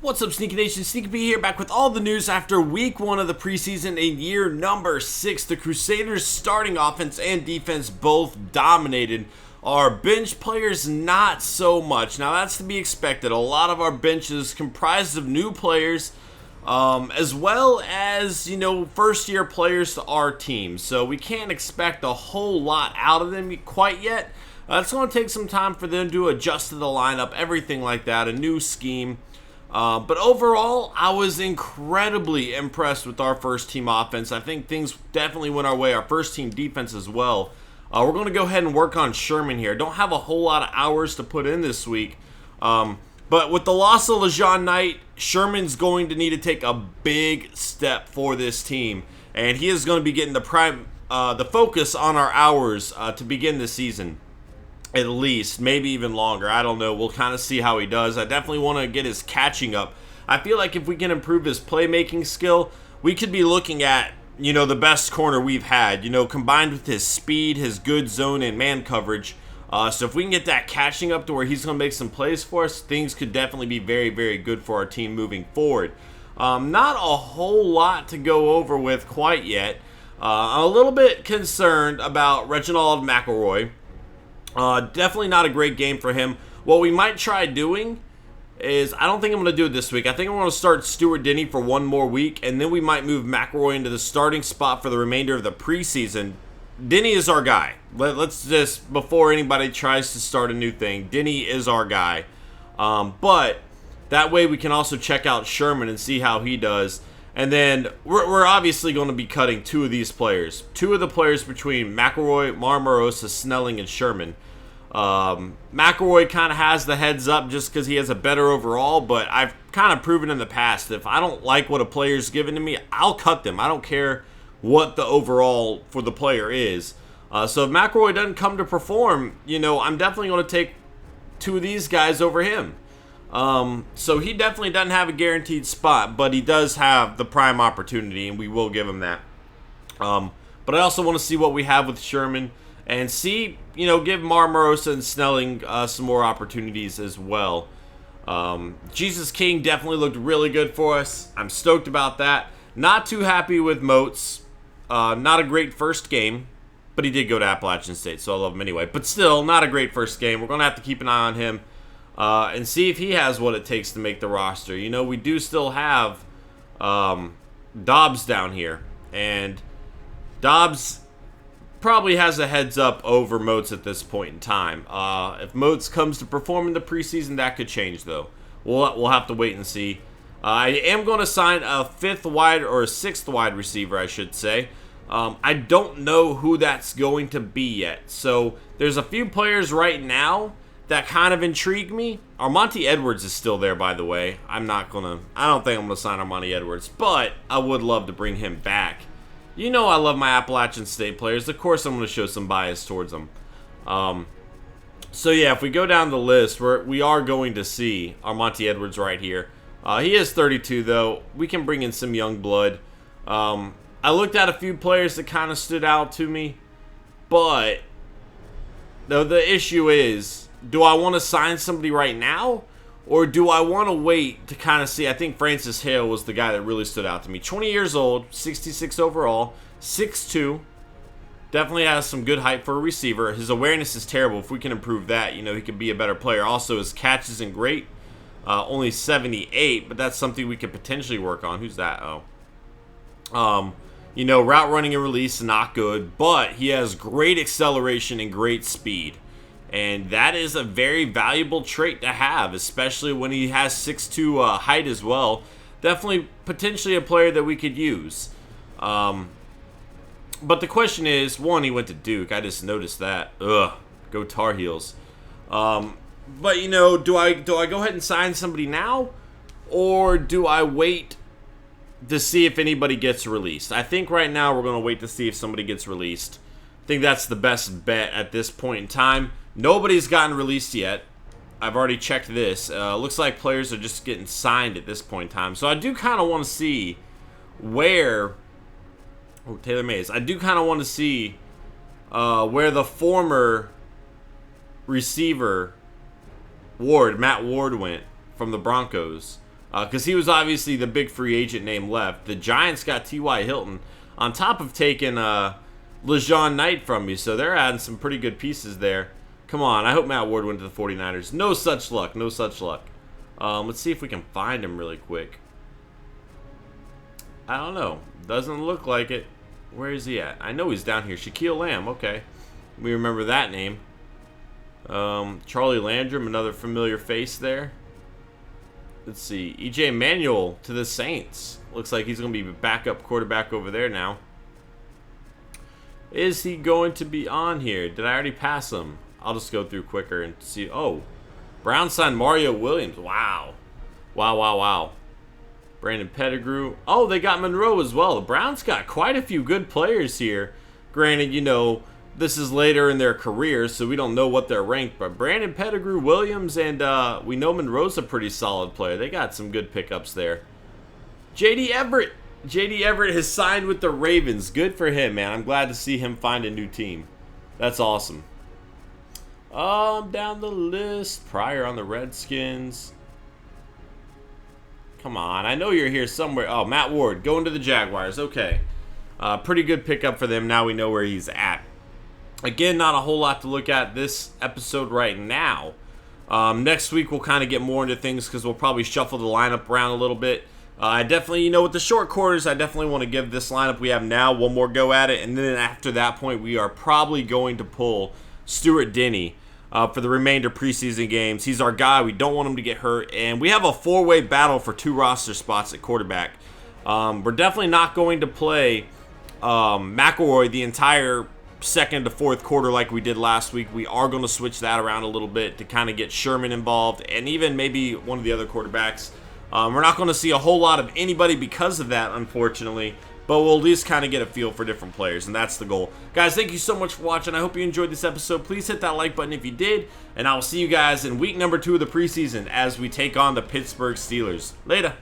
What's up, Sneaky Nation? Sneaky P here, back with all the news after week 1 of the preseason in year number 6. The Crusaders' starting offense and defense both dominated. Our bench players, not so much. Now, that's to be expected. A lot of our bench is comprised of new players, as well as, first-year players to our team. So we can't expect a whole lot out of them quite yet. It's going to take some time for them to adjust to the lineup, everything like that, a new scheme. But overall, I was incredibly impressed with our first team offense. I think things definitely went our way. Our first team defense as well. We're going to go ahead and work on Sherman here. Don't have a whole lot of hours to put in this week. But with the loss of LeJean Knight, Sherman's going to need to take a big step for this team. And he is going to be getting the focus on our hours to begin the season. At least, maybe even longer. I don't know. We'll kind of see how he does. I definitely want to get his catching up. I feel like if we can improve his playmaking skill, we could be looking at, the best corner we've had, combined with his speed, his good zone and man coverage. So if we can get that catching up to where he's going to make some plays for us, things could definitely be very, very good for our team moving forward. Not a whole lot to go over with quite yet. I'm a little bit concerned about Reginald McElroy. Definitely not a great game for him. What we might try doing is, I don't think I'm going to do it this week. I think I'm going to start Stuart Denny for one more week, and then we might move McElroy into the starting spot for the remainder of the preseason. Denny is our guy. Let's just, before anybody tries to start a new thing, Denny is our guy. But that way we can also check out Sherman and see how he does. And then we're obviously going to be cutting two of these players. Two of the players between McElroy, Marmarosa, Snelling, and Sherman. McElroy kind of has the heads up just because he has a better overall, but I've kind of proven in the past, if I don't like what a player's given to me, I'll cut them. I don't care what the overall for the player is. So if McElroy doesn't come to perform, I'm definitely going to take two of these guys over him. So he definitely doesn't have a guaranteed spot, but he does have the prime opportunity, and we will give him that. But I also want to see what we have with Sherman and see, give Marmarosa and Snelling some more opportunities as well. Jesus King definitely looked really good for us. I'm stoked about that. Not too happy with Moats. Not a great first game, but he did go to Appalachian State, so I love him anyway. But still, not a great first game. We're going to have to keep an eye on him. And see if he has what it takes to make the roster. We do still have Dobbs down here. And Dobbs probably has a heads up over Moats at this point in time. If Moats comes to perform in the preseason, that could change, though. We'll have to wait and see. I am going to sign a sixth wide receiver, I should say. I don't know who that's going to be yet. So there's a few players right now that kind of intrigue me. Armonte Edwards is still there, by the way. I don't think I'm going to sign Armonte Edwards, but I would love to bring him back. I love my Appalachian State players. Of course, I'm going to show some bias towards them. So yeah, if we go down the list, we are going to see Armonte Edwards right here. He is 32, though. We can bring in some young blood. I looked at a few players that kind of stood out to me, but the issue is, do I want to sign somebody right now, or do I want to wait to kind of see? I think Francis Hale was the guy that really stood out to me. 20 years old, 66 overall, 6'2". Definitely has some good height for a receiver. His awareness is terrible. If we can improve that, he could be a better player. Also, his catch isn't great. Only 78, but that's something we could potentially work on. Who's that? Route running and release, not good, but he has great acceleration and great speed. And that is a very valuable trait to have, especially when he has 6'2" height as well. Definitely, potentially a player that we could use. But the question is, one, he went to Duke. I just noticed that. Ugh, go Tar Heels. But, do I go ahead and sign somebody now? Or do I wait to see if anybody gets released? I think right now we're going to wait to see if somebody gets released. I think that's the best bet at this point in time. Nobody's gotten released yet. I've already checked this. Looks like players are just getting signed at this point in time. So I do kind of want to see where... Oh, Taylor Mays. I do kind of want to see where the former receiver Matt Ward went from the Broncos. because he was obviously the big free agent name left. The Giants got T.Y. Hilton on top of taking LeJean Knight from me, so they're adding some pretty good pieces there. Come on, I hope Matt Ward went to the 49ers. No such luck, no such luck. Let's see if we can find him really quick. I don't know. Doesn't look like it. Where is he at? I know he's down here. Shaquille Lamb, okay. We remember that name. Charlie Landrum, another familiar face there. Let's see. E.J. Manuel to the Saints. Looks like he's going to be backup quarterback over there now. Is he going to be on here? Did I already pass him? I'll just go through quicker and see. Oh, Brown signed Mario Williams. Wow. Wow, wow, wow. Brandon Pettigrew. Oh, they got Monroe as well. The Browns got quite a few good players here. Granted, you know, this is later in their career, so we don't know what they're ranked. But Brandon Pettigrew, Williams, and we know Monroe's a pretty solid player. They got some good pickups there. J.D. Everett. J.D. Everett has signed with the Ravens. Good for him, man. I'm glad to see him find a new team. That's awesome. Down the list. Pryor on the Redskins. Come on. I know you're here somewhere. Oh, Matt Ward going to the Jaguars. Okay. Pretty good pickup for them. Now we know where he's at. Again, not a whole lot to look at this episode right now. Next week, we'll kind of get more into things because we'll probably shuffle the lineup around a little bit. I definitely, you know, with the short quarters, I definitely want to give this lineup we have now one more go at it. And then after that point, we are probably going to pull Stuart Denny for the remainder preseason games. He's our guy. We don't want him to get hurt. And we have a four-way battle for 2 roster spots at quarterback. We're definitely not going to play McElroy the entire second to fourth quarter like we did last week. We are going to switch that around a little bit to kind of get Sherman involved and even maybe one of the other quarterbacks. We're not going to see a whole lot of anybody because of that, unfortunately, but we'll at least kind of get a feel for different players, and that's the goal. Guys, thank you so much for watching. I hope you enjoyed this episode. Please hit that like button if you did, and I will see you guys in week number 2 of the preseason as we take on the Pittsburgh Steelers. Later.